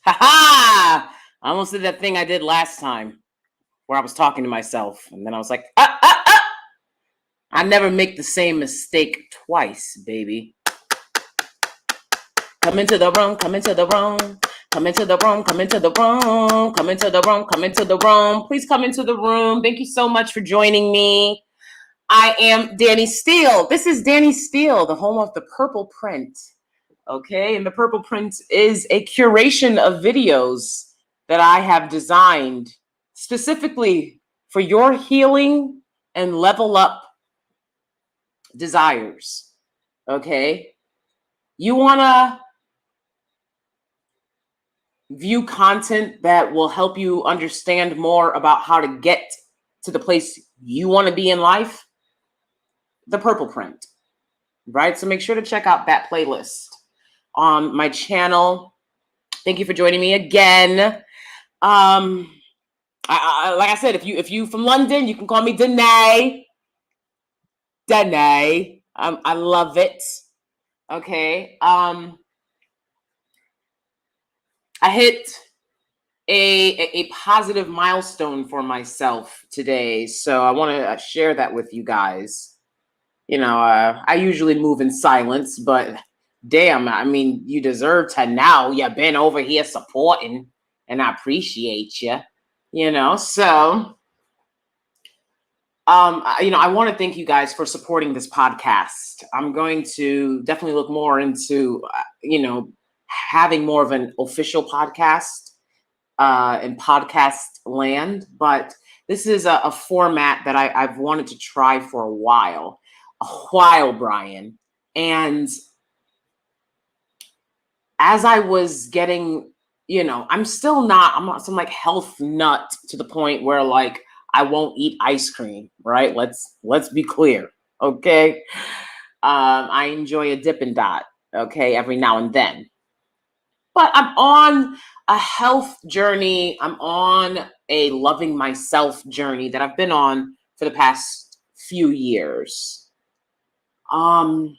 Ha ha! I almost did that thing I did last time where I was talking to myself. And then I was like, I never make the same mistake twice, baby. Come into the room, come into the room. Come into the room, come into the room, come into the room, come into the room. Please come into the room. Thank you so much for joining me. I am DanieSteel. This is DanieSteel, the home of the purple print. Okay, and the purple print is a curation of videos that I have designed specifically for your healing and level up desires. Okay, you want to view content that will help you understand more about how to get to the place you want to be in life? The purple print, right? So make sure to check out that playlist on my channel. Thank you for joining me again. Like I said, if you from London, you can call me Danie. Danie. I love it. Okay. I hit a positive milestone for myself today, so I want to share that with you guys. You know, I usually move in silence, but damn, I mean, you deserve to know you've been over here supporting, and I appreciate you. You know, so I want to thank you guys for supporting this podcast. I'm going to definitely look more into having more of an official podcast in podcast land, but this is a format that I've wanted to try for a while, Brian. And as I was getting, I'm not some like health nut to the point where like I won't eat ice cream, right? Let's be clear, okay? I enjoy a Dippin' Dot, okay, every now and then. But I'm on a health journey. I'm on a loving myself journey that I've been on for the past few years. And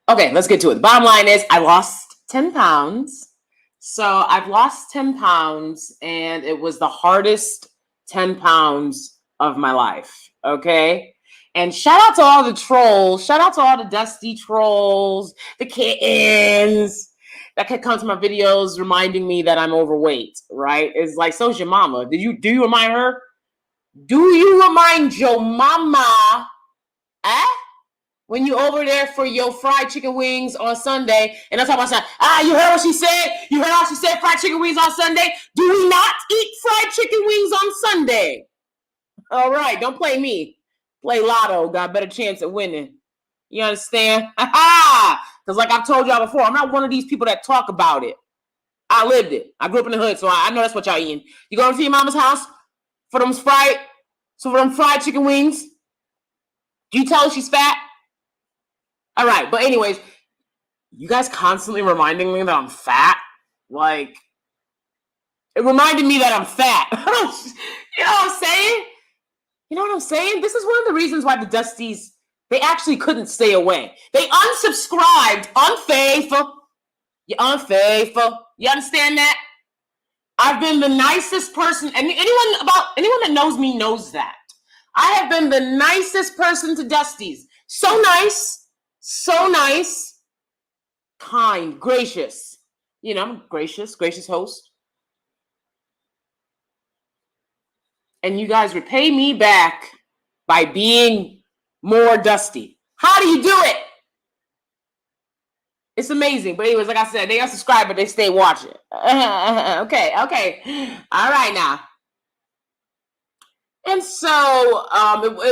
okay, let's get to it. The bottom line is I lost 10 pounds. So I've lost 10 pounds, and it was the hardest 10 pounds of my life, okay? And shout out to all the trolls. Shout out to all the dusty trolls, the kittens that could come to my videos reminding me that I'm overweight, right? It's like, so's your mama. Do you remind her? Do you remind your mama, when you over there for your fried chicken wings on Sunday, and that's how I said, you heard what she said? You heard how she said fried chicken wings on Sunday? Do we not eat fried chicken wings on Sunday? All right, don't play me. Play lotto, got a better chance at winning. You understand? Because like I've told y'all before, I'm not one of these people that talk about it. I lived it. I grew up in the hood, so I know that's what y'all eating. You going to your mama's house for them fried chicken wings? Do you tell her she's fat? All right, but anyways, you guys constantly reminding me that I'm fat. Like, it reminded me that I'm fat. You know what I'm saying? You know what I'm saying? This is one of the reasons why the Dusties, they actually couldn't stay away. They unsubscribed. Unfaithful. You're unfaithful. You understand that? I've been the nicest person, and anyone that knows me knows that. I have been the nicest person to Dusties. So nice, kind, gracious. I'm a gracious host. And you guys repay me back by being more dusty. How do you do it? It's amazing. But anyways, like I said, they unsubscribe, but they stay watching. Okay. All right now. And so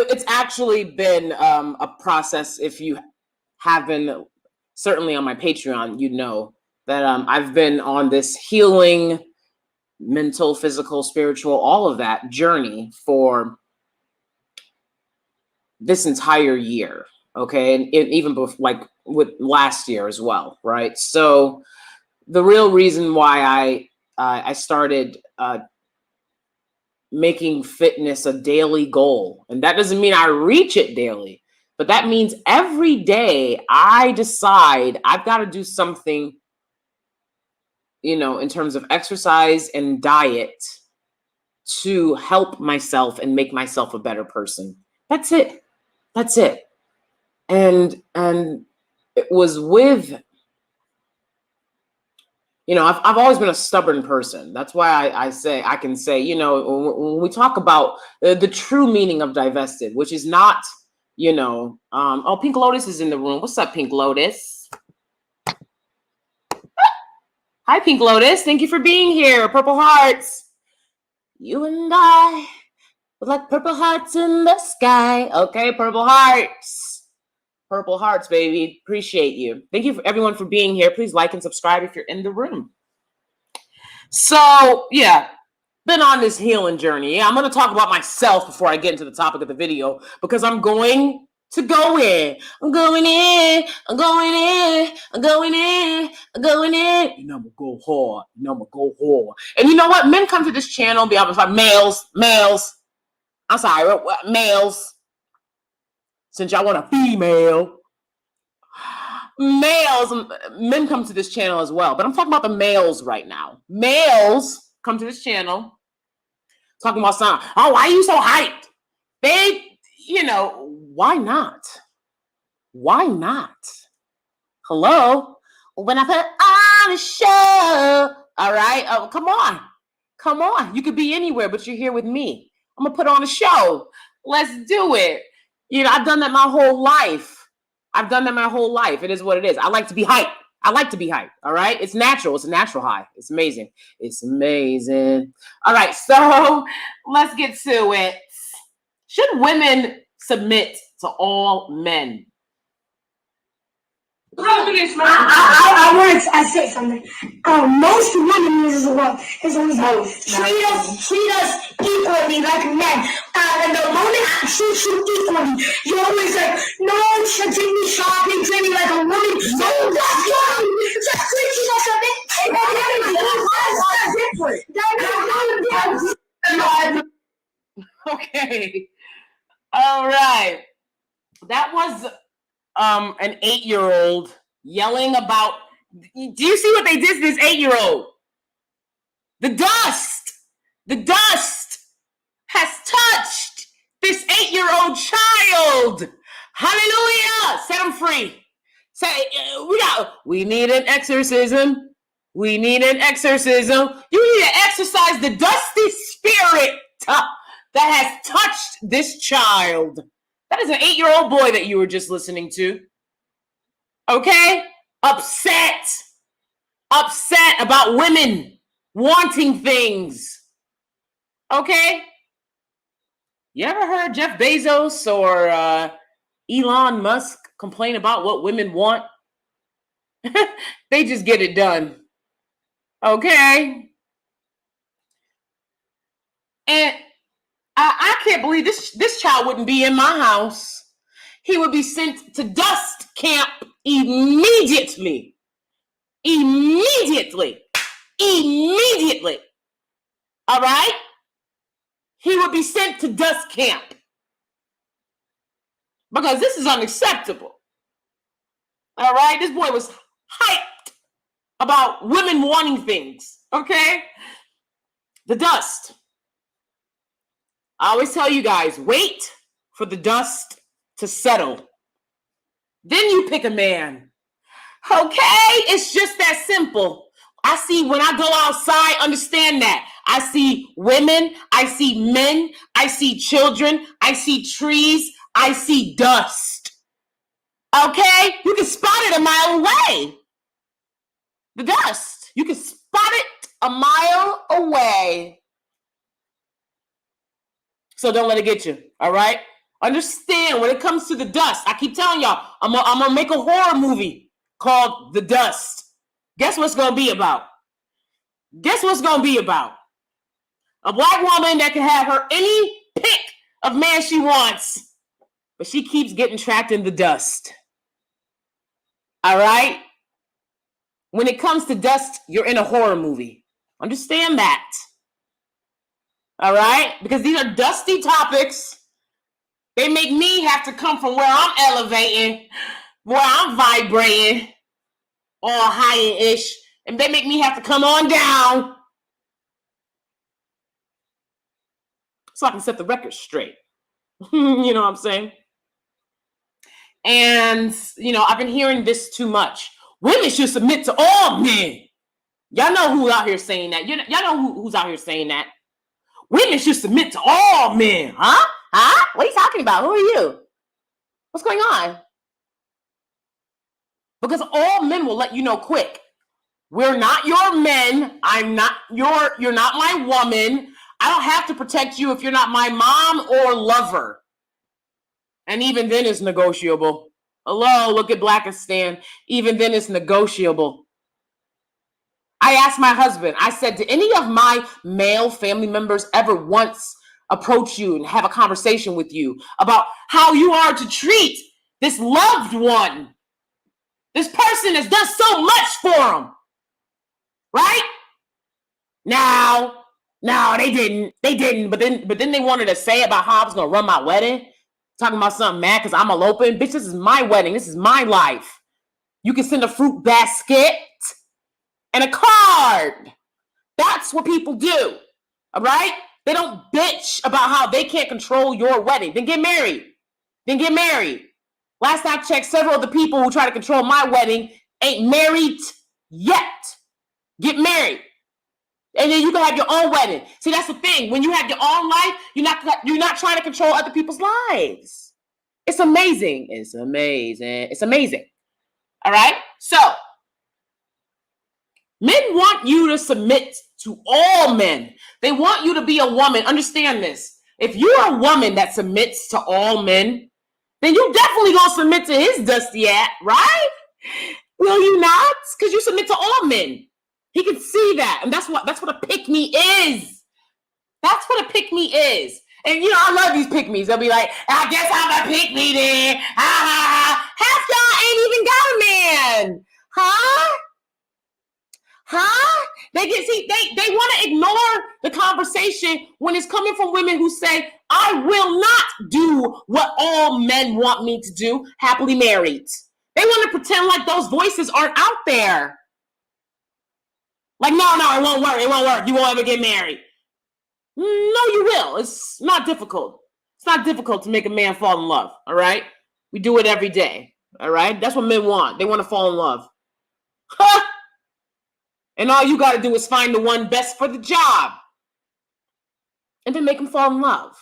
it's actually been a process. If you have been certainly on my Patreon, you know that I've been on this healing, mental, physical, spiritual, all of that journey for this entire year. Okay. And even like with last year as well. Right. So the real reason why I started making fitness a daily goal, and that doesn't mean I reach it daily, but that means every day I decide I've got to do something in terms of exercise and diet to help myself and make myself a better person. That's it. That's it. And it was with, I've always been a stubborn person. That's why I can say, when we talk about the true meaning of divested, which is not, oh, Pink Lotus is in the room. What's up, Pink Lotus? Hi, Pink Lotus. Thank you for being here. Purple hearts. You and I, like purple hearts in the sky. Okay, purple hearts. Purple hearts, baby. Appreciate you. Thank you for everyone for being here. Please like and subscribe if you're in the room. So, yeah, been on this healing journey. Yeah, I'm going to talk about myself before I get into the topic of the video, because I'm going to go in. I'm going in. I'm going in. I'm going in. I'm going in. I'm going to go hard. I'm going to go hard. And you know what? Men come to this channel and be honest, like males. I'm sorry, males. Since y'all want a female. Men come to this channel as well, but I'm talking about the males right now. Males come to this channel talking about something. Oh, why are you so hyped? Why not? Why not? Hello? When I put on a show, all right? Oh, come on. Come on. You could be anywhere, but you're here with me. I'm going to put on a show. Let's do it. I've done that my whole life. It is what it is. I like to be hyped. All right. It's natural. It's a natural high. It's amazing. It's amazing. All right. So let's get to it. Should women submit to all men? I wanted to say something. Most women in this world is always treat us equally like men. And the moment I treat you equally, you're always like, no, you should take me shopping, treat me like a woman. No, that's wrong. Just treat you like a man. That's different. Okay. All right. That was an 8-year-old yelling about. Do you see what they did to this 8-year-old? The dust has touched this 8-year-old child. Hallelujah! Set him free. Say, we need an exorcism. We need an exorcism. You need to exorcise the dusty spirit that has touched this child. That is an 8-year-old boy that you were just listening to. Okay? Upset about women wanting things. Okay? You ever heard Jeff Bezos or Elon Musk complain about what women want? They just get it done. Okay? And I can't believe this child wouldn't be in my house. He would be sent to dust camp immediately. All right? He would be sent to dust camp. Because this is unacceptable. All right? This boy was hyped about women wanting things. Okay? The dust. I always tell you guys, wait for the dust to settle. Then you pick a man. Okay? It's just that simple. I see when I go outside, understand that. I see women, I see men, I see children, I see trees, I see dust. Okay? You can spot it a mile away. The dust. You can spot it a mile away. So don't let it get you. All right? Understand when it comes to the dust. I keep telling y'all, I'm gonna make a horror movie called The Dust. Guess what's gonna be about? A black woman that can have her any pick of man she wants, but she keeps getting trapped in the dust. All right? When it comes to dust, you're in a horror movie. Understand that. All right? Because these are dusty topics. They make me have to come from where I'm elevating, where I'm vibrating, all high-ish, And they make me have to come on down so I can set the record straight. You know what I'm saying? And, I've been hearing this too much. Women should submit to all men. Y'all know who's out here saying that. Y'all know who's out here saying that. Women should submit to all men. Huh? What are you talking about? Who are you? What's going on? Because all men will let you know quick. We're not your men. You're not my woman. I don't have to protect you if you're not my mom or lover. And even then it's negotiable. Hello, look at Blackistan. Even then it's negotiable. I asked my husband, I said, did any of my male family members ever once approach you and have a conversation with you about how you are to treat this loved one? This person has done so much for them. Right? No, they didn't. They didn't. But then they wanted to say about how I was going to run my wedding. Talking about something mad because I'm eloping. Bitch, this is my wedding. This is my life. You can send a fruit basket and a card. That's what people do. All right? They don't bitch about how they can't control your wedding. Then get married. Last I checked, several of the people who try to control my wedding ain't married yet. Get married. And then you can have your own wedding. See, that's the thing. When you have your own life, you're not trying to control other people's lives. It's amazing. All right? So, men want you to submit to all men. They want you to be a woman. Understand this. If you're a woman that submits to all men, then you definitely gonna submit to his dusty ass, right? Will you not? Because you submit to all men. He can see that. And that's what a pick-me is. That's what a pick-me is. And, I love these pick-me's. They'll be like, I guess I'm a pick-me then. Half y'all ain't even got a man. Huh? They want to ignore the conversation when it's coming from women who say, I will not do what all men want me to do, happily married. They want to pretend like those voices aren't out there. Like, no, it won't work. You won't ever get married. No, you will. It's not difficult. It's not difficult to make a man fall in love, all right? We do it every day, all right? That's what men want. They want to fall in love. And all you got to do is find the one best for the job. And then make them fall in love,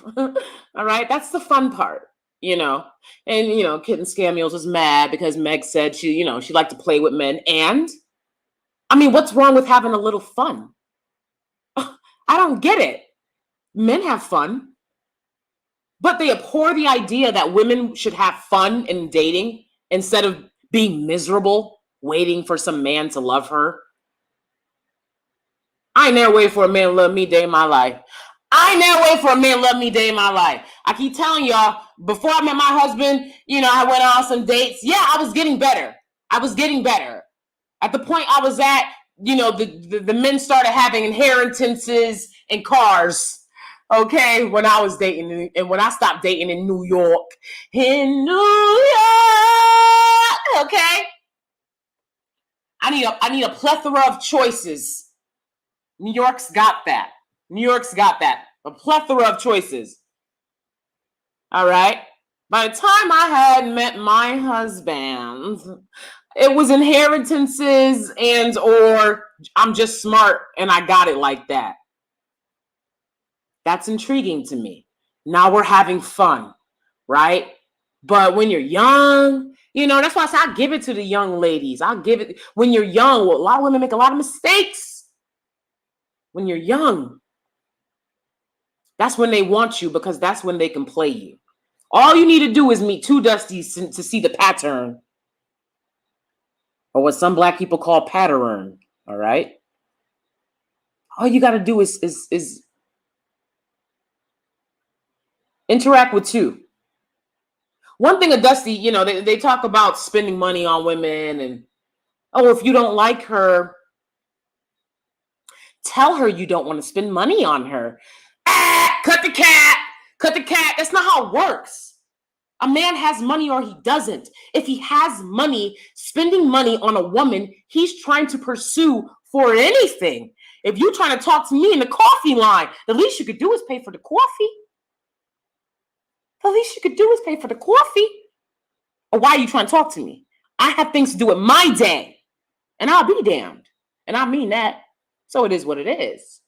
all right? That's the fun part, And, Kitten Scammules was mad because Meg said she liked to play with men. And what's wrong with having a little fun? I don't get it. Men have fun, but they abhor the idea that women should have fun in dating instead of being miserable, waiting for some man to love her. I ain't never waited for a man to love me day in my life. I keep telling y'all, before I met my husband, I went on some dates. Yeah, I was getting better. At the point I was at, the men started having inheritances and cars. Okay, when I was dating and when I stopped dating in New York. Okay? I need a plethora of choices. New York's got that. A plethora of choices. All right? By the time I had met my husband, it was inheritances and or I'm just smart and I got it like that. That's intriguing to me. Now we're having fun, right? But when you're young, that's why I say I give it to the young ladies. I'll give it. When you're young, a lot of women make a lot of mistakes. When you're young, that's when they want you because that's when they can play you. All you need to do is meet two Dusties to see the pattern. Or what some black people call pattern, all right? All you got to do is interact with two. One thing a Dusty, they talk about spending money on women and, if you don't like her, tell her you don't want to spend money on her. Cut the cat. That's not how it works. A man has money or he doesn't. If he has money, spending money on a woman he's trying to pursue for anything. If you're trying to talk to me in the coffee line, the least you could do is pay for the coffee. The least you could do is pay for the coffee. Or why are you trying to talk to me? I have things to do with my day, and I'll be damned. And I mean that. So it is what it is.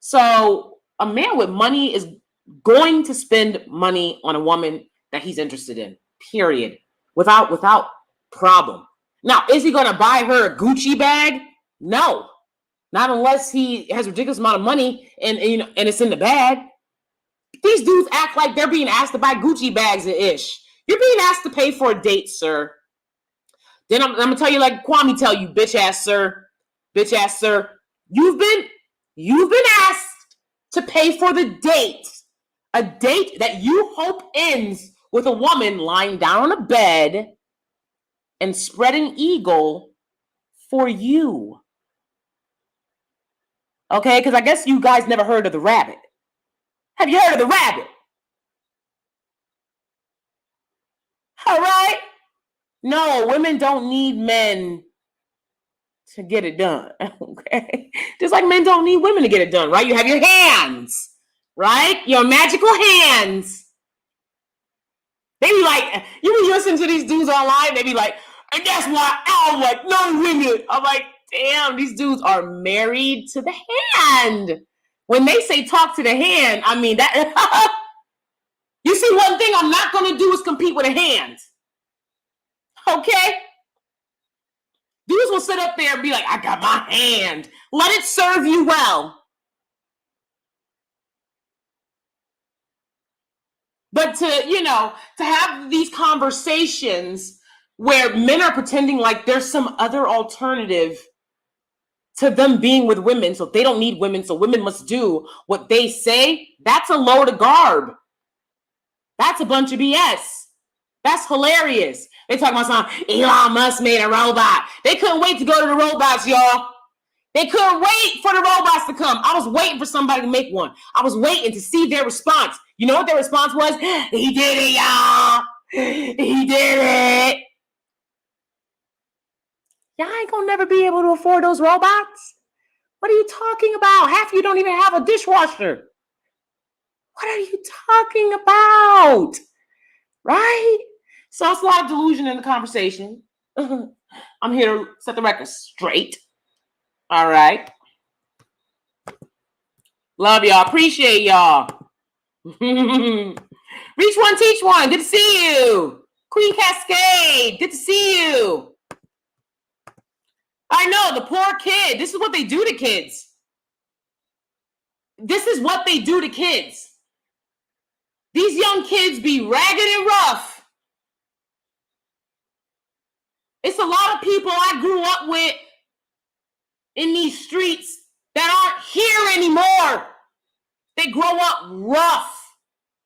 So a man with money is going to spend money on a woman that he's interested in, period, without problem. Now, is he going to buy her a Gucci bag? No, not unless he has a ridiculous amount of money and it's in the bag. These dudes act like they're being asked to buy Gucci bags and ish. You're being asked to pay for a date, sir. Then I'm gonna tell you like Kwame tell you, bitch ass sir, you've been asked to pay for the date, a date that you hope ends with a woman lying down on a bed and spreading eagle for you. Okay, because I guess you guys never heard of the rabbit. Have you heard of the rabbit? All right. No, women don't need men to get it done. Okay. Just like men don't need women to get it done, right? You have your hands, right? Your magical hands. They be like, you listen to these dudes online, they be like, and that's why I don't like no women. I'm like, damn, these dudes are married to the hand. When they say talk to the hand, I mean that. You see, one thing I'm not going to do is compete with a hand. Okay? Dudes will sit up there and be like, I got my hand. Let it serve you well. But to have these conversations where men are pretending like there's some other alternative to them being with women, so they don't need women, so women must do what they say, that's a load of garb. That's a bunch of BS. That's hilarious. They talk about something, Elon Musk made a robot. They couldn't wait to go to the robots, y'all. They couldn't wait for the robots to come. I was waiting for somebody to make one. I was waiting to see their response. You know what their response was? He did it, y'all. He did it. Y'all ain't gonna never be able to afford those robots. What are you talking about? Half of you don't even have a dishwasher. What are you talking about? Right? So it's a lot of delusion in the conversation. I'm here to set the record straight. All right. Love y'all. Appreciate y'all. Reach one, teach one. Good to see you. Queen Cascade. Good to see you. I know, the poor kid. This is what they do to kids. This is what they do to kids. These young kids be ragged and rough. It's a lot of people I grew up with in these streets that aren't here anymore. They grow up rough.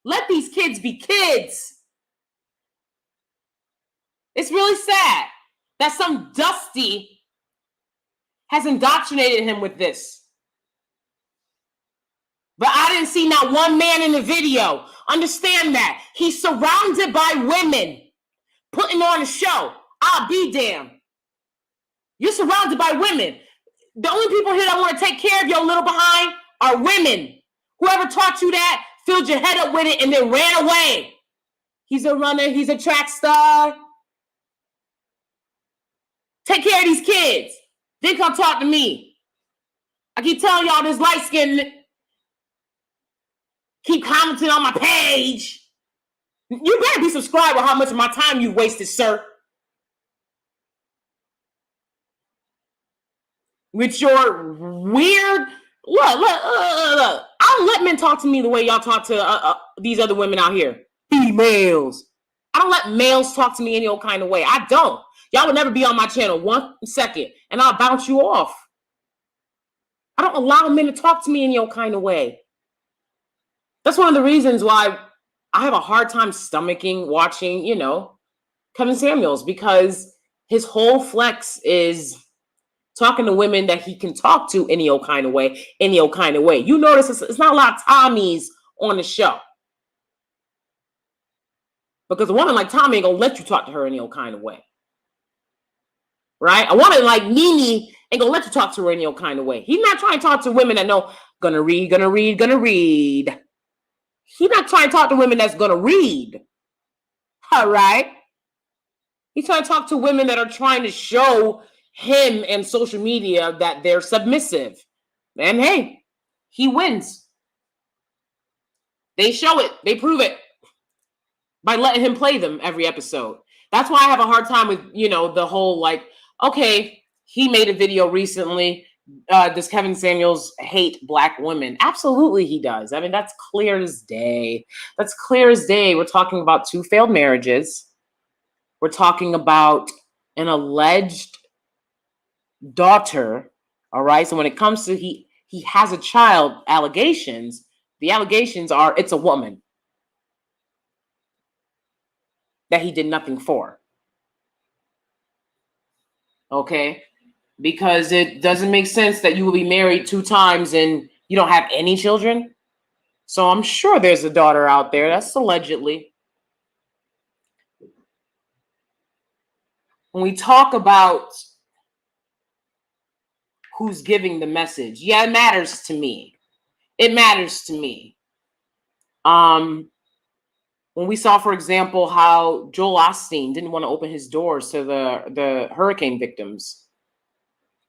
Let these kids be kids. It's really sad that some dusty has indoctrinated him with this. But I didn't see not one man in the video. Understand that. He's surrounded by women putting on a show. I'll be damned. You're surrounded by women. The only people here that want to take care of your little behind are women. Whoever taught you that filled your head up with it and then ran away. He's a runner. He's a track star. Take care of these kids. Then come talk to me. I keep telling y'all this light skin. Keep commenting on my page. You better be subscribed with how much of my time you wasted, sir. With your weird, look. I don't let men talk to me the way y'all talk to these other women out here. Females. I don't let males talk to me any old kind of way. I don't. Y'all would never be on my channel 1 second, and I'll bounce you off. I don't allow men to talk to me any old kind of way. That's one of the reasons why I have a hard time stomaching watching, Kevin Samuels, because his whole flex is talking to women that he can talk to any old kind of way. You notice it's not a lot of Tommies on the show. Because a woman like Tommy ain't gonna let you talk to her any old kind of way. Right? A woman like Nene ain't gonna let you talk to her any old kind of way. He's not trying to talk to women that know gonna read. He's not trying to talk to women that's gonna read. All right. He's trying to talk to women that are trying to show him and social media that they're submissive. And hey, he wins. They show it. They prove it by letting him play them every episode. That's why I have a hard time with, the whole like, okay, he made a video recently. Does Kevin Samuels hate Black women? Absolutely he does. I mean, that's clear as day. That's clear as day. We're talking about 2 failed marriages. We're talking about an alleged daughter. All right. So when it comes to he has a child allegations, the allegations are it's a woman that he did nothing for. Okay. Because it doesn't make sense that you will be married 2 times and you don't have any children. So I'm sure there's a daughter out there. That's allegedly. When we talk about who's giving the message, yeah, it matters to me. It matters to me. When we saw, for example, how Joel Osteen didn't want to open his doors to the hurricane victims,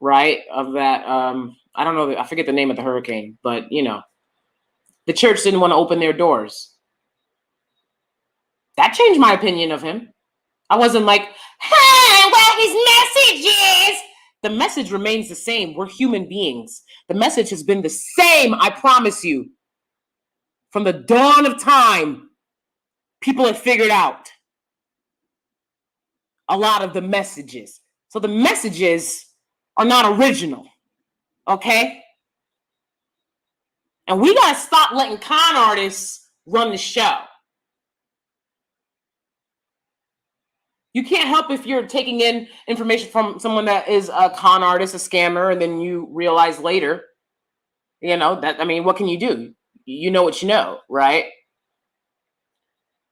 right? Of that, I don't know, I forget the name of the hurricane, but the church didn't want to open their doors. That changed my opinion of him. I wasn't like, hey, well, his message is. The message remains the same. We're human beings. The message has been the same, I promise you. From the dawn of time, people have figured out a lot of the messages. So the messages are not original, okay? And we got to stop letting con artists run the show. You can't help if you're taking in information from someone that is a con artist, a scammer, and then you realize later, what can you do? You know what you know, right?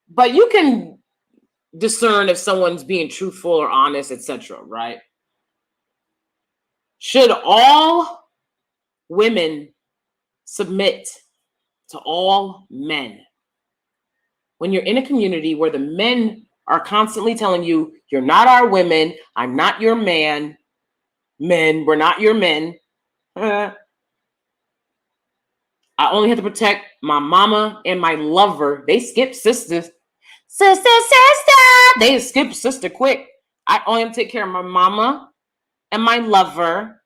But you can discern if someone's being truthful or honest, etc., right? Should all women submit to all men? When you're in a community where the men are constantly telling you, you're not our women, I'm not your man, men, we're not your men. I only have to protect my mama and my lover. They skip sister. They skip sister quick. I only have to take care of my mama and my lover.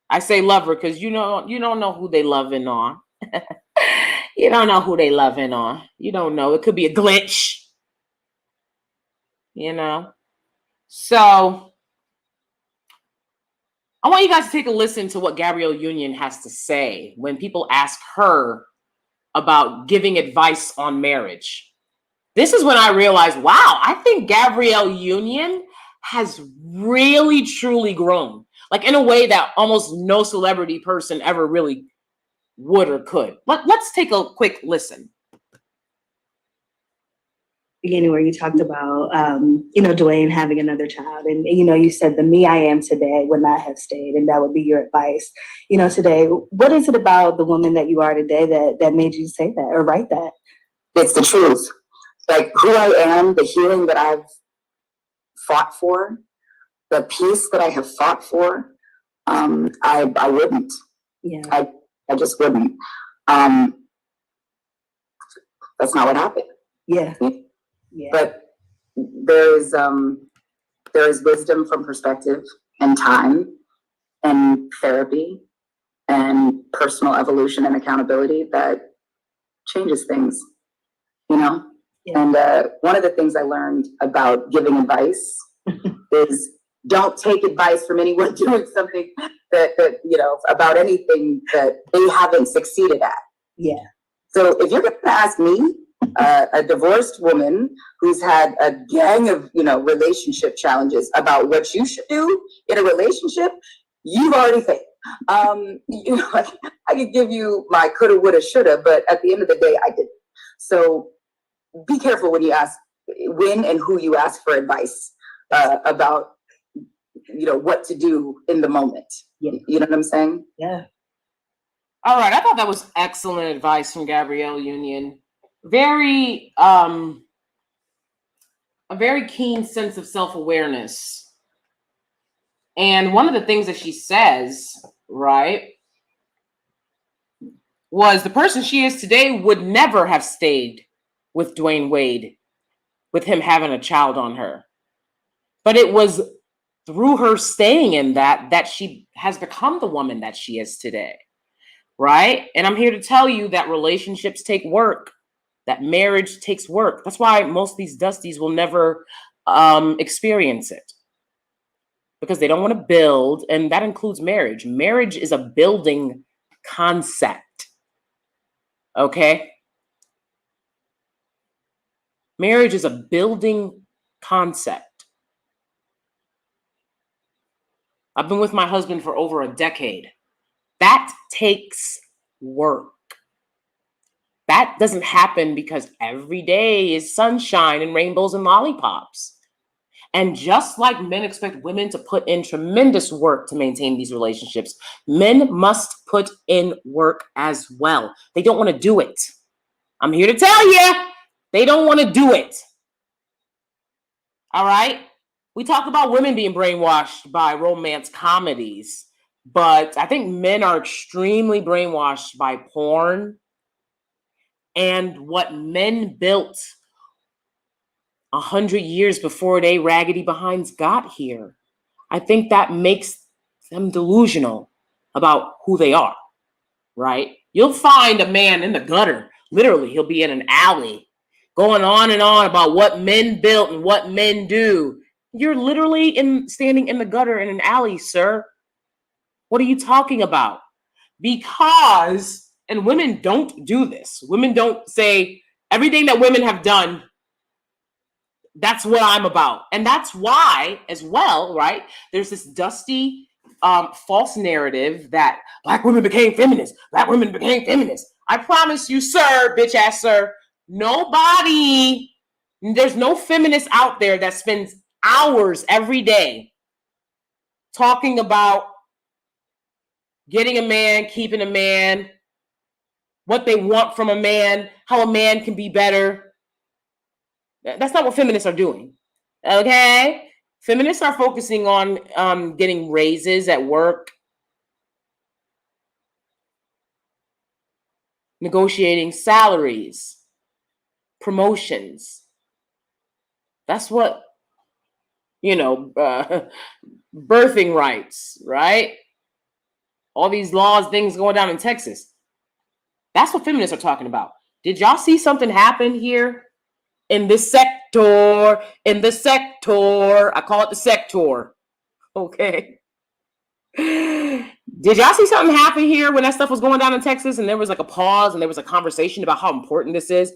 I say lover because you don't know who they loving on. You don't know who they loving on. You don't know. It could be a glitch. So I want you guys to take a listen to what Gabrielle Union has to say when people ask her about giving advice on marriage. This is when I realized, wow, I think Gabrielle Union has really, truly grown. Like in a way that almost no celebrity person ever really would or could. Let's take a quick listen. Beginning where you talked about, Dwayne having another child. And, you said the me I am today would not have stayed. And that would be your advice, today. What is it about the woman that you are today that made you say that or write that? It's the truth. Like who I am, the healing that I've fought for, the peace that I have fought for, I wouldn't. Yeah. I just wouldn't. That's not what happened. Yeah. Yeah. But there is wisdom from perspective and time and therapy and personal evolution and accountability that changes things, Yeah. And one of the things I learned about giving advice is don't take advice from anyone doing something that about anything that they haven't succeeded at. Yeah. So if you're going to ask me, a divorced woman who's had a gang of, relationship challenges about what you should do in a relationship, you've already failed. I could give you my coulda, woulda, shoulda, but at the end of the day, I didn't. So be careful when you ask when and who you ask for advice about, what to do in the moment. Yeah. You know what I'm saying? Yeah. All right. I thought that was excellent advice from Gabrielle Union. Very, a very keen sense of self-awareness. And one of the things that she says, right, was the person she is today would never have stayed with Dwayne Wade with him having a child on her. But it was through her staying in that she has become the woman that she is today, right? And I'm here to tell you that relationships take work, that marriage takes work. That's why most of these Dusties will never experience it, because they don't want to build, and that includes marriage. Marriage is a building concept, okay? Marriage is a building concept. I've been with my husband for over a decade. That takes work. That doesn't happen because every day is sunshine and rainbows and lollipops. And just like men expect women to put in tremendous work to maintain these relationships, men must put in work as well. They don't want to do it. I'm here to tell you, they don't want to do it. All right? We talk about women being brainwashed by romance comedies, but I think men are extremely brainwashed by porn and what men built 100 years before they raggedy behinds got here. I think that makes them delusional about who they are, right? You'll find a man in the gutter. Literally, he'll be in an alley going on and on about what men built and what men do. You're literally standing in the gutter in an alley, sir. What are you talking about? Because, and women don't do this. Women don't say everything that women have done, that's what I'm about. And that's why, as well, right, there's this dusty false narrative that Black women became feminists. Black women became feminists. I promise you, sir, bitch ass sir, nobody, there's no feminist out there that spends hours every day talking about getting a man, keeping a man, what they want from a man, how a man can be better. That's not what feminists are doing, okay? Feminists are focusing on getting raises at work, negotiating salaries, promotions. That's what, birthing rights, right? All these laws, things going down in Texas. That's what feminists are talking about. Did y'all see something happen here in this sector? In the sector, I call it the sector. Okay. Did y'all see something happen here when that stuff was going down in Texas and there was like a pause and there was a conversation about how important this is?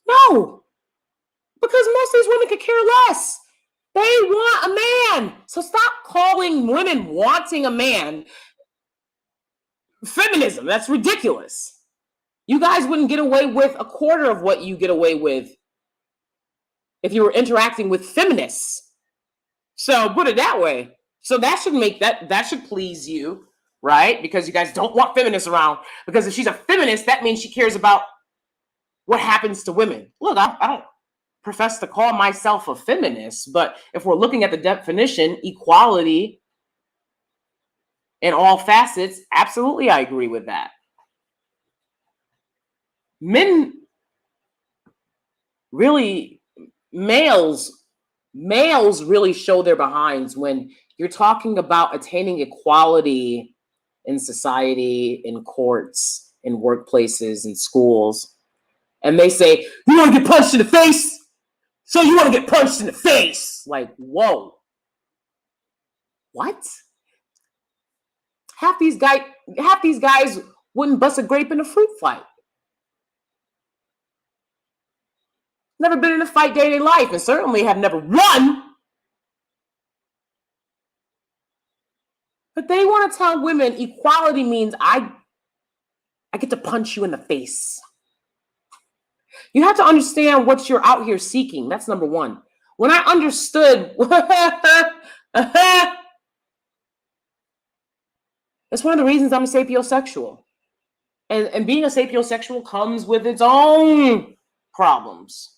No, because most of these women could care less. They want a man. So stop calling women wanting a man feminism. That's ridiculous. You guys wouldn't get away with a quarter of what you get away with if you were interacting with feminists. So put it that way. So that should please you, right? Because you guys don't want feminists around. Because if she's a feminist, that means she cares about what happens to women. Look, I don't profess to call myself a feminist, but if we're looking at the definition, equality in all facets, absolutely, I agree with that. Men really, males really show their behinds when you're talking about attaining equality in society, in courts, in workplaces, in schools. And they say, you want to get punched in the face? So you want to get punched in the face? Like, whoa. What? Half these guys wouldn't bust a grape in a fruit fight. Never been in a fight day in their life, and certainly have never won. But they want to tell women equality means I get to punch you in the face. You have to understand what you're out here seeking. That's number one. When I understood, that's one of the reasons I'm a sapiosexual. And being a sapiosexual comes with its own problems,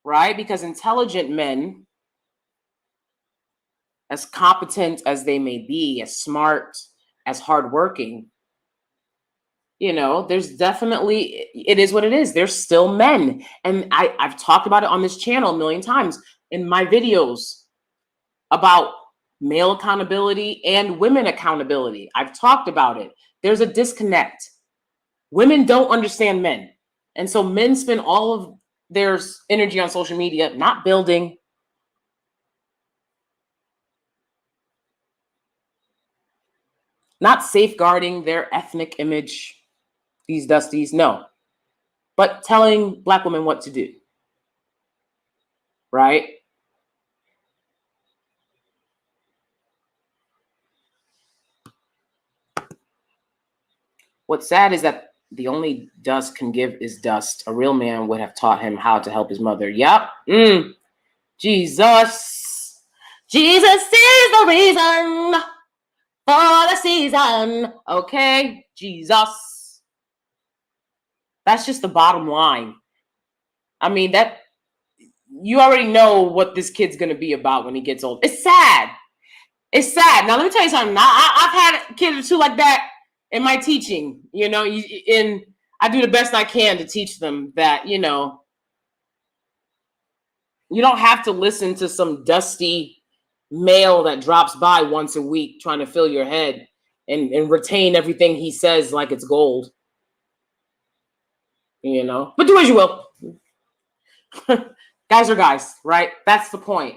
right? Because intelligent men, as competent as they may be, as smart, as hardworking, you know, there's definitely, it is what it is. They're still men. And I've talked about it on this channel a million times in my videos about male accountability and women accountability. I've talked about it. There's a disconnect. Women don't understand men. And so men spend all of their energy on social media, not building, not safeguarding their ethnic image, these dusties, no, but telling Black women what to do, right? What's sad is that the only dust can give is dust. A real man would have taught him how to help his mother. Yup. Jesus. Jesus is the reason for the season. Okay? Jesus. That's just the bottom line. I mean, that you already know what this kid's going to be about when he gets old. It's sad. It's sad. Now, let me tell you something. I've had kids or two like that in my teaching, you know, and I do the best I can to teach them that, you know, you don't have to listen to some dusty male that drops by once a week trying to fill your head and retain everything he says like it's gold, you know, but do as you will. Guys are guys, right? That's the point.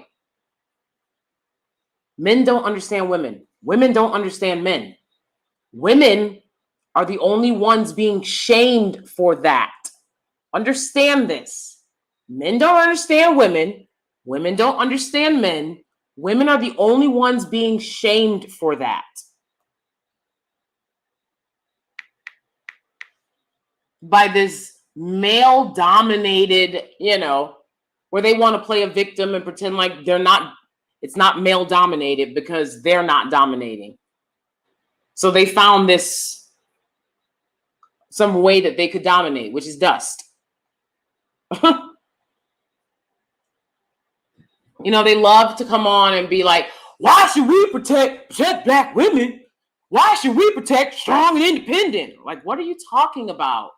Men don't understand women. Women don't understand men. Women are the only ones being shamed for that. Understand this. Men don't understand women. Women don't understand men. Women are the only ones being shamed for that. By this male-dominated, you know, where they want to play a victim and pretend like they're not, it's not male-dominated because they're not dominating. So they found this, some way that they could dominate, which is dust. You know, they love to come on and be like, why should we protect Black women? Why should we protect strong and independent? Like, what are you talking about?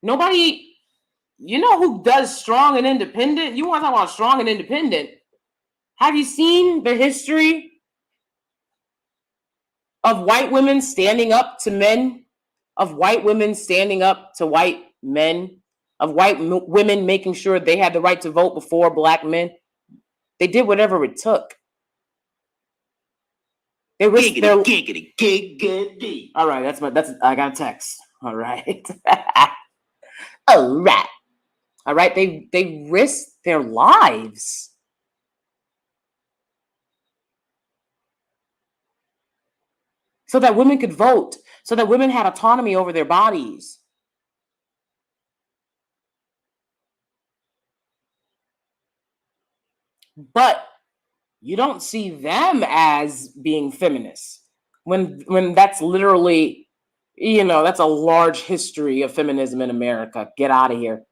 Nobody, you know who does strong and independent? You want to talk about strong and independent? Have you seen the history of white women standing up to men? Of white women standing up to white men? Of white women making sure they had the right to vote before Black men? They did whatever it took. They risked their giggity. All right, that's I got a text. All right. All right. All right. They risked their lives. So that women could vote, so that women had autonomy over their bodies. But you don't see them as being feminists when that's literally, you know, that's a large history of feminism in America. Get out of here.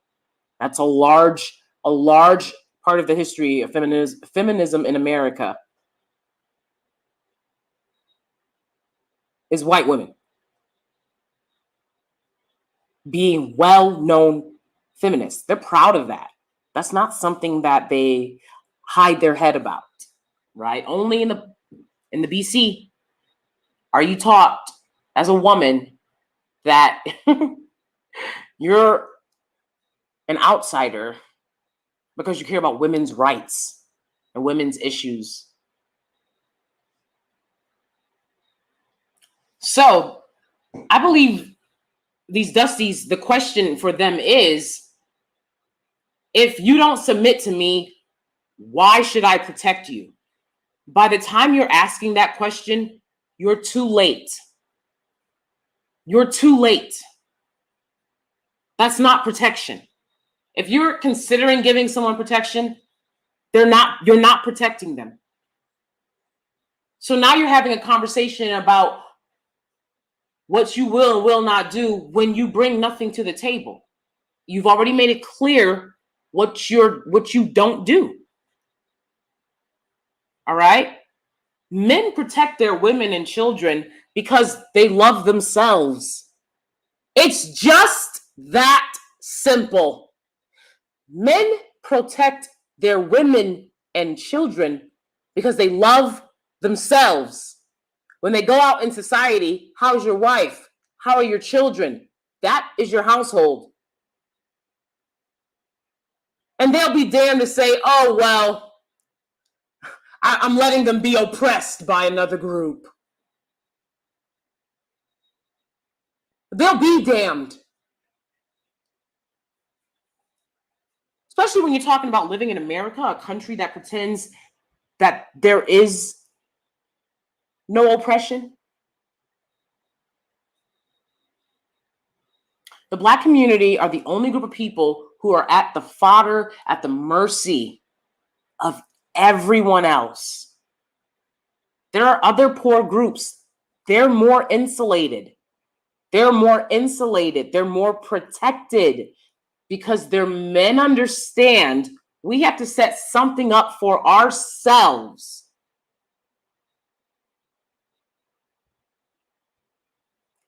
That's a large part of the history of feminism in America is white women being well-known feminists. They're proud of that. That's not something that they hide their head about, right? Only in the BC are you taught as a woman that you're an outsider because you care about women's rights and women's issues. So I believe these dusties, the question for them is, if you don't submit to me, why should I protect you? By the time you're asking that question, you're too late. You're too late. That's not protection. If you're considering giving someone protection, you're not protecting them. So now you're having a conversation about what you will and will not do when you bring nothing to the table. You've already made it clear what you don't do. All right? Men protect their women and children because they love themselves. It's just that simple. Men protect their women and children because they love themselves. When they go out in society, how's your wife? How are your children? That is your household. And they'll be damned to say, oh, well, I'm letting them be oppressed by another group. They'll be damned. Especially when you're talking about living in America, a country that pretends that there is no oppression. The Black community are the only group of people who are at the fodder, at the mercy of everyone else. There are other poor groups. They're more insulated. They're more protected because their men understand we have to set something up for ourselves.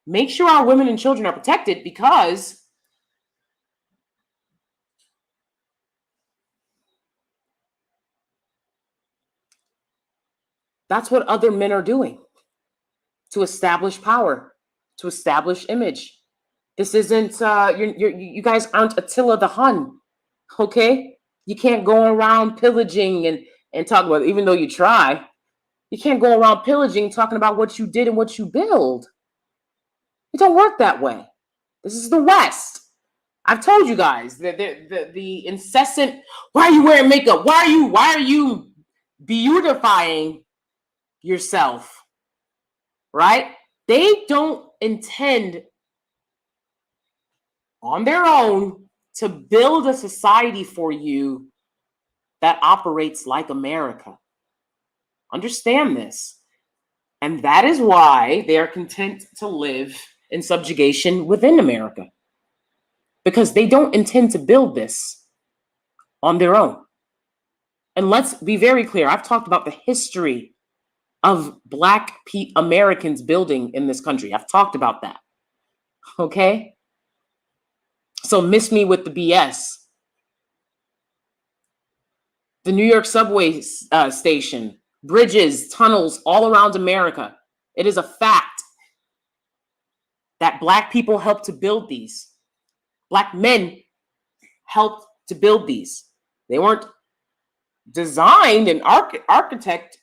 Make sure our women and children are protected because that's what other men are doing to establish power, to establish image. This isn't, you guys aren't Attila the Hun, okay? You can't go around pillaging and talk about it, even though you try. You can't go around pillaging, talking about what you did and what you build. It don't work that way. This is the West. I've told you guys the incessant, why are you wearing makeup? Why are you beautifying yourself? Right? They don't intend on their own to build a society for you that operates like America. Understand this. And that is why they are content to live in subjugation within America. Because they don't intend to build this on their own. And let's be very clear. I've talked about the history of Black Americans building in this country. I've talked about that. Okay? So miss me with the BS. The New York subway station, bridges, tunnels all around America. It is a fact that Black people helped to build these. Black men helped to build these. They weren't designed and architect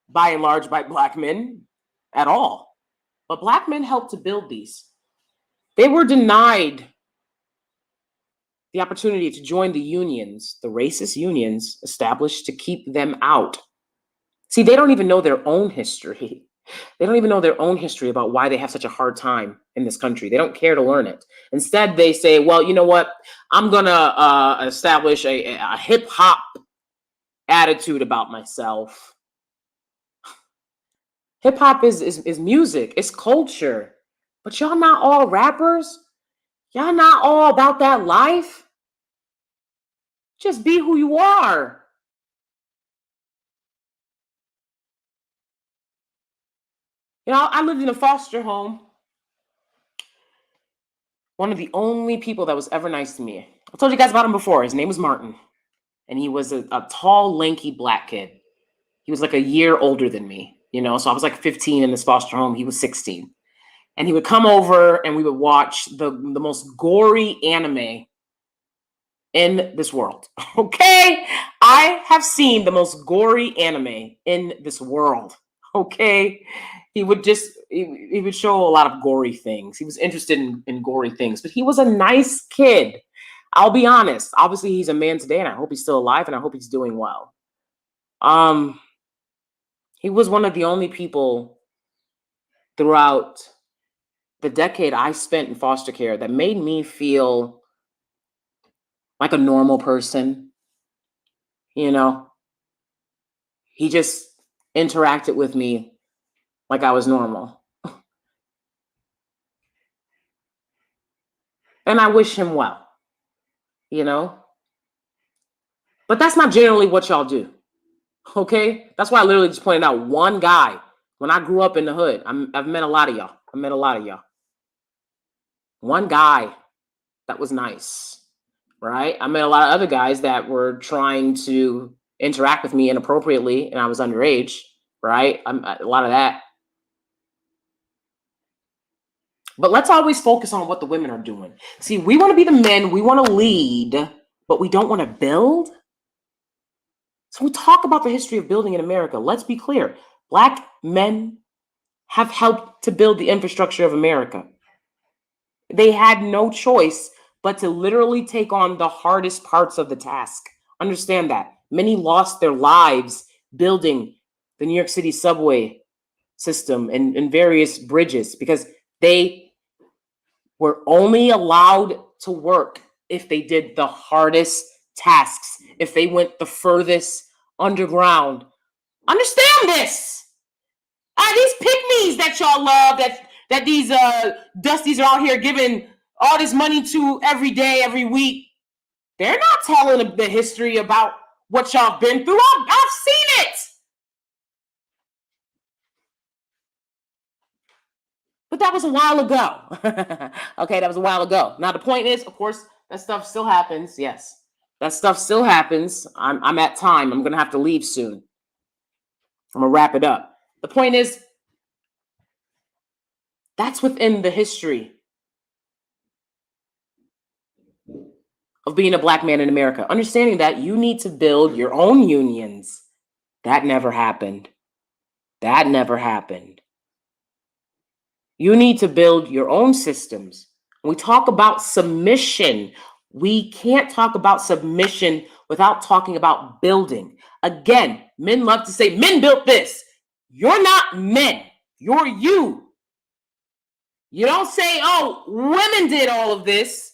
by and large by Black men at all. But Black men helped to build these. They were denied the opportunity to join the unions, the racist unions established to keep them out. See, they don't even know their own history. They don't even know their own history about why they have such a hard time in this country. They don't care to learn it. Instead, they say, well, you know what? I'm going to establish a hip hop attitude about myself. Hip hop is music. It's culture. But y'all not all rappers. Y'all not all about that life. Just be who you are. You know, I lived in a foster home. One of the only people that was ever nice to me. I told you guys about him before. His name was Martin. And he was a tall, lanky Black kid. He was like a year older than me, you know? So I was like 15 in this foster home. He was 16. And he would come over and we would watch the most gory anime in this world. Okay? I have seen the most gory anime in this world. Okay? He would show a lot of gory things. He was interested in gory things, but he was a nice kid. I'll be honest. Obviously, he's a man today, and I hope he's still alive, and I hope he's doing well. He was one of the only people throughout the decade I spent in foster care that made me feel like a normal person. You know, he just interacted with me like I was normal. And I wish him well, you know? But that's not generally what y'all do, okay? That's why I literally just pointed out one guy. When I grew up in the hood, I've met a lot of y'all. I met a lot of y'all. One guy that was nice, right? I met a lot of other guys that were trying to interact with me inappropriately, and I was underage, right? A lot of that. But let's always focus on what the women are doing. See, we want to be the men, we want to lead, but we don't want to build. So we talk about the history of building in America. Let's be clear. Black men have helped to build the infrastructure of America. They had no choice but to literally take on the hardest parts of the task. Understand that. Many lost their lives building the New York City subway system and various bridges because they were only allowed to work if they did the hardest tasks, if they went the furthest underground. Understand this. These pygmies that y'all love, that these dusties are out here giving all this money to every day, every week, they're not telling the history about what y'all been through. I've seen it. But that was a while ago. Okay, that was a while ago. Now, the point is, of course, that stuff still happens. Yes, that stuff still happens. I'm at time. I'm going to have to leave soon. I'm going to wrap it up. The point is, that's within the history of being a Black man in America. Understanding that you need to build your own unions. That never happened. That never happened. You need to build your own systems. When we talk about submission, we can't talk about submission without talking about building. Again, men love to say, men built this. You're not men. You're you. You don't say, oh, women did all of this.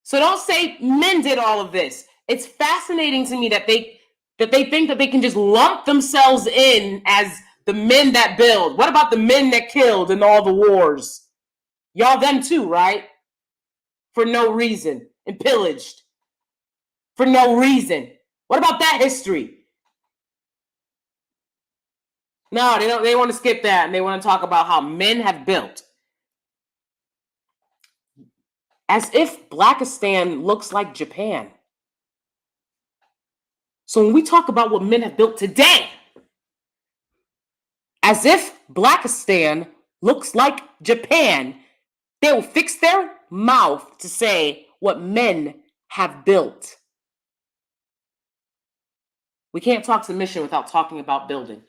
So don't say men did all of this. It's fascinating to me that they think that they can just lump themselves in as the men that build. What about the men that killed in all the wars? Y'all them too, right? For no reason, and pillaged for no reason. What about that history? No, they don't. They want to skip that, and they want to talk about how men have built. As if Blackistan looks like Japan. So when we talk about what men have built today, as if Blackistan looks like Japan, they will fix their mouth to say what men have built. We can't talk submission without talking about building.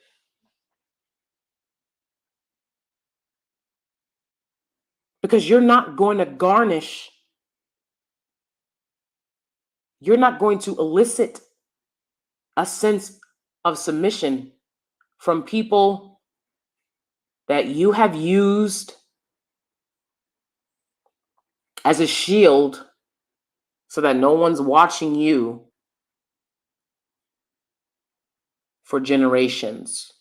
Because you're not going to garnish, you're not going to elicit a sense of submission from people that you have used as a shield so that no one's watching you for generations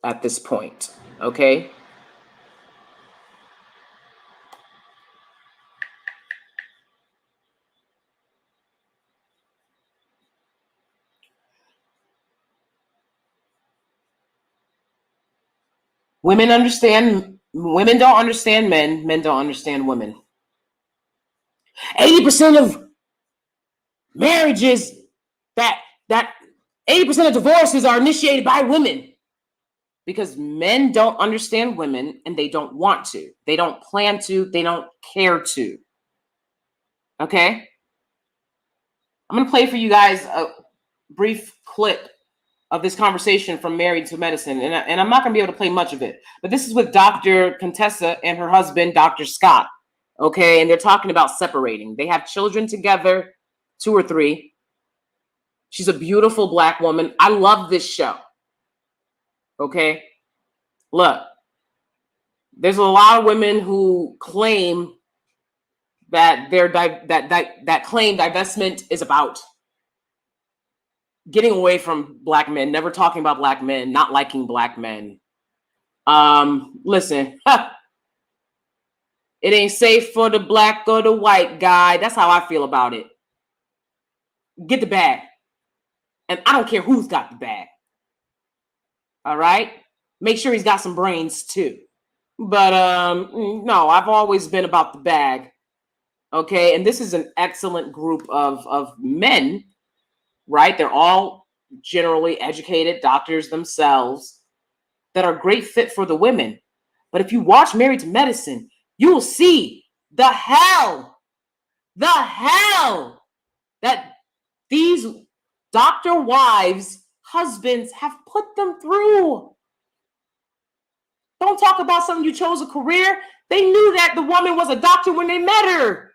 at this point, okay? Women don't understand men don't understand women. 80% of marriages, that 80% of divorces are initiated by women because men don't understand women and they don't want to. They don't plan to. They don't care to. Okay? I'm going to play for you guys a brief clip of this conversation from Married to Medicine. And I'm not going to be able to play much of it. But this is with Dr. Contessa and her husband, Dr. Scott. Okay? And they're talking about separating. They have children together, 2 or 3. She's a beautiful Black woman. I love this show. Okay? Look, there's a lot of women who claim that that claim divestment is about getting away from black men, never talking about black men, not liking black men. Listen, it ain't safe for the black or the white guy. That's how I feel about it. Get the bag. And I don't care who's got the bag. All right? Make sure he's got some brains too. But no, I've always been about the bag. Okay? And this is an excellent group of men, right? They're all generally educated doctors themselves that are great fit for the women. But if you watch Married to Medicine, you will see the hell that these doctor wives, husbands have put them through. Don't talk about something you chose a career. They knew that the woman was a doctor when they met her.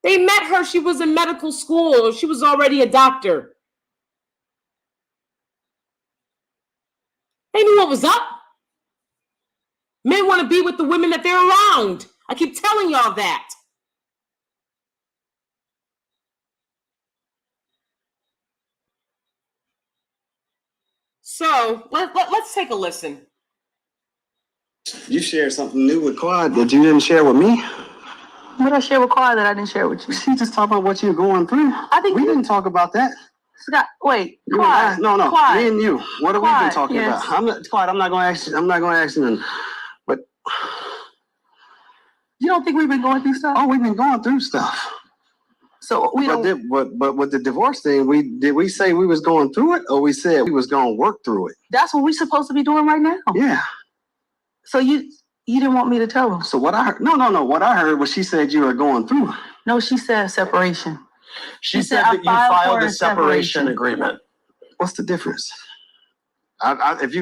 They met her, she was in medical school. She was already a doctor. They knew what was up. Men want to be with the women that they're around. I keep telling y'all that. So let's take a listen. You shared something new with Quad that you didn't share with me. What did I share with Quad that I didn't share with you? She just talked about what you're going through. I think we didn't talk about that. Scott, wait, You Quad. and I, no, Quad. me and you. What have we been talking yes. about? I'm not going to ask you. But You don't think we've been going through stuff? oh, we've been going through stuff. So we don't. But with the divorce thing, did we say we was going through it, or we said we was going to work through it? That's what we're supposed to be doing right now. Yeah. So you didn't want me to tell them? So what I heard? No. What I heard was she said you were going through it. No, she said separation. She said that you filed a separation agreement. What's the difference? If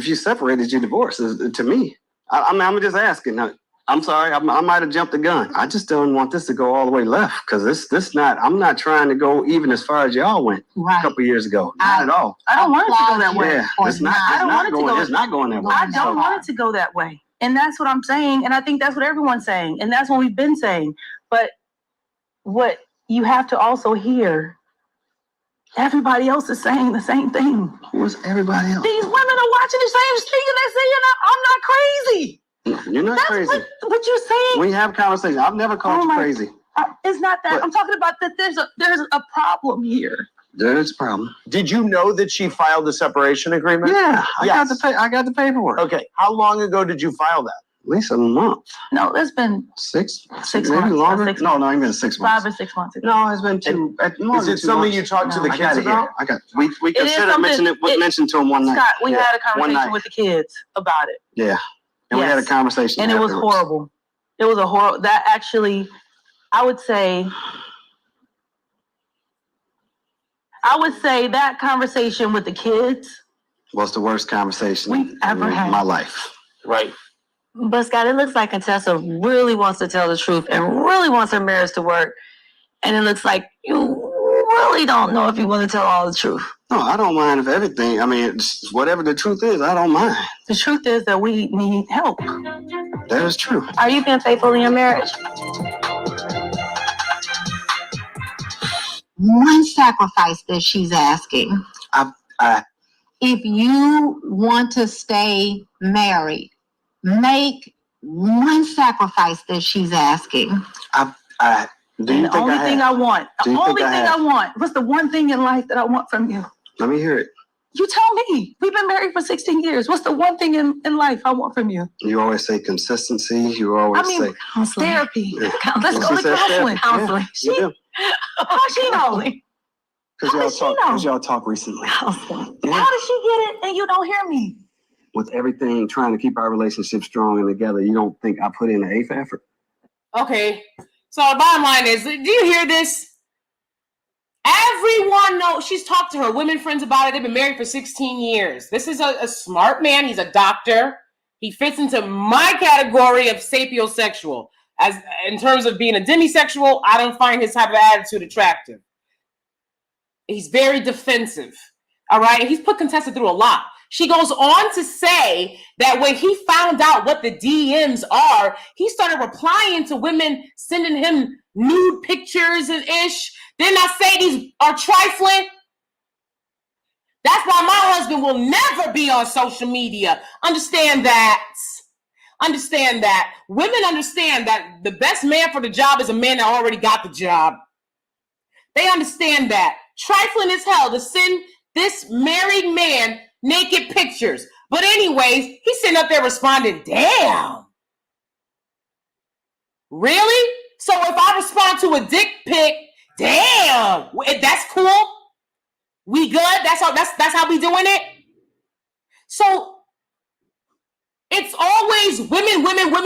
you separated, you divorced. To me, I'm just asking. I'm sorry, I might have jumped the gun. I just don't want this to go all the way left because I'm not trying to go even as far as y'all went a couple years ago. Not at all. I don't want it to go that way. Yeah, it's not going that way. I don't want it to go that way. And that's what I'm saying. And I think that's what everyone's saying. And that's what we've been saying. But what you have to also hear, everybody else is saying the same thing. Who's everybody else? These women are watching the same stream and they're saying, I'm not crazy. You're not That's crazy. What you're saying. We have conversations. I've never called you crazy. It's not that. But I'm talking about that there's a problem here. There's a problem. Did you know that she filed a separation agreement? Yeah, Yes. I got the paperwork. Okay. How long ago did you file that? At least a month. No, it's been Six maybe months. Longer? 6 No, even 6 months. 5 or 6 months ago. No, it's been two. Is it something you talked to the I got kids it here. about? I got. We It is considered mentioned to him one night. Scott, we had a one conversation night. with the kids about it. Yeah, and we had a Yes. conversation, And it was afterwards. horrible. It was a horrible. That actually, I would say that conversation with the kids Was the worst conversation we've ever had. in my life. Right. But Scott, it looks like Contessa really wants to tell the truth and really wants her marriage to work. And it looks like you really don't know if you want to tell all the truth. No, I don't mind if everything. I mean, whatever the truth is, I don't mind. The truth is that we need help. That is true. Are you being faithful in your marriage? One sacrifice that she's asking. If you want to stay married, make one sacrifice that she's asking. Do you The think only thing I want. Do The you only think thing I I want. What's the one thing in life that I want from you? Let me hear it. You tell me. We've been married for 16 years. What's the one thing in life I want from you? You always say consistency. You always say Counseling. Therapy. Yeah. Let's go to counseling. Counseling. You do. How she know? How does she know? Because y'all talk recently. Counseling. Yeah. How does she get it and you don't hear me? With everything, trying to keep our relationship strong and together, you don't think I put in an eighth effort? Okay. So the bottom line is, do you hear this? Everyone knows. She's talked to her women friends about it. They've been married for 16 years. This is a smart man. He's a doctor. He fits into my category of sapiosexual. As in terms of being a demisexual, I don't find his type of attitude attractive. He's very defensive. All right. He's put Contessa through a lot. She goes on to say that when he found out what the DMs are, he started replying to women sending him nude pictures and ish. Didn't I say these are trifling? That's why my husband will never be on social media. Understand that. Understand that. Women understand that the best man for the job is a man that already got the job. They understand that. Trifling as hell to send this married man naked pictures. But anyways, he's sitting up there responding, damn. Really? So if I respond to a dick pic, damn, that's cool? We good? That's how we doing it? So it's always women,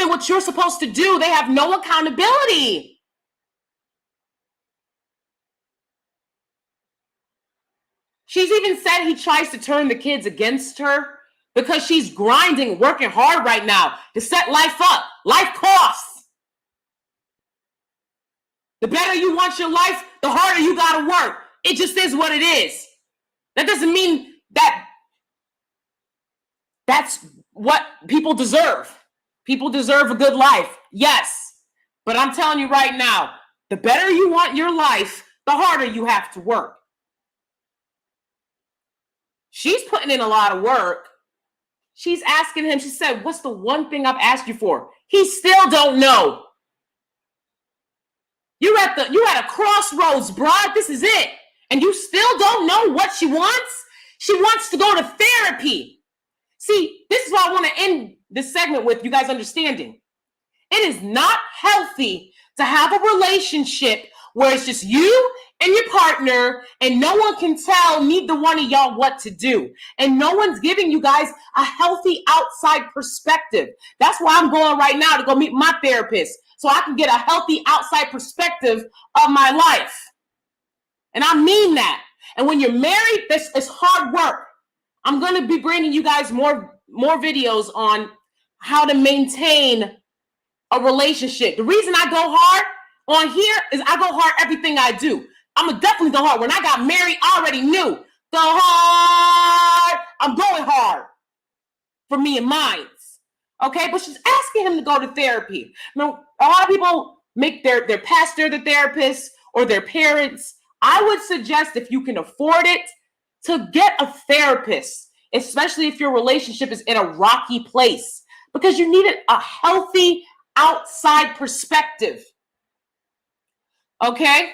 what you're supposed to do. They have no accountability. She's even said he tries to turn the kids against her because she's grinding, working hard right now to set life up. Life costs. The better you want your life, the harder you got to work. It just is what it is. That doesn't mean that that's what people deserve. People deserve a good life. Yes. But I'm telling you right now, the better you want your life, the harder you have to work. She's putting in a lot of work. She's asking him, she said, what's the one thing I've asked you for? He still don't know. You're at a crossroads, broad. This is it. And you still don't know what she wants? She wants to go to therapy. See, this is what I want to end this segment with, you guys understanding. It is not healthy to have a relationship where it's just you and your partner and no one can tell neither one of y'all what to do. And no one's giving you guys a healthy outside perspective. That's why I'm going right now to go meet my therapist so I can get a healthy outside perspective of my life. And I mean that. And when you're married, this is hard work. I'm going to be bringing you guys more videos on how to maintain a relationship. The reason I go hard on here is I go hard everything I do. I'm going to definitely go hard. When I got married, I already knew. Go hard. I'm going hard for me and mine. Okay? But she's asking him to go to therapy. Now, a lot of people make their pastor the therapist or their parents. I would suggest, if you can afford it, to get a therapist, especially if your relationship is in a rocky place, because you need a healthy outside perspective. Okay?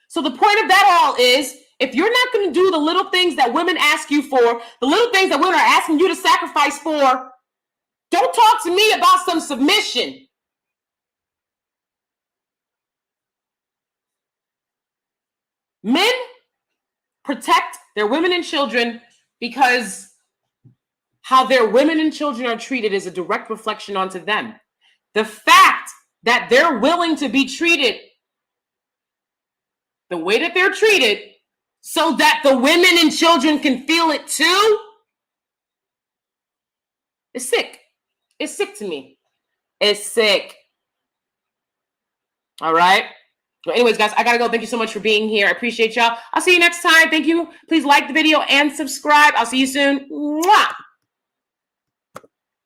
So the point of that all is, if you're not going to do the little things that women ask you for, the little things that women are asking you to sacrifice for, don't talk to me about some submission. Men protect their women and children because how their women and children are treated is a direct reflection onto them. The fact that they're willing to be treated the way that they're treated so that the women and children can feel it too, it's sick. It's sick to me. It's sick. All right. Well, anyways, guys, I got to go. Thank you so much for being here. I appreciate y'all. I'll see you next time. Thank you. Please like the video and subscribe. I'll see you soon. Mwah!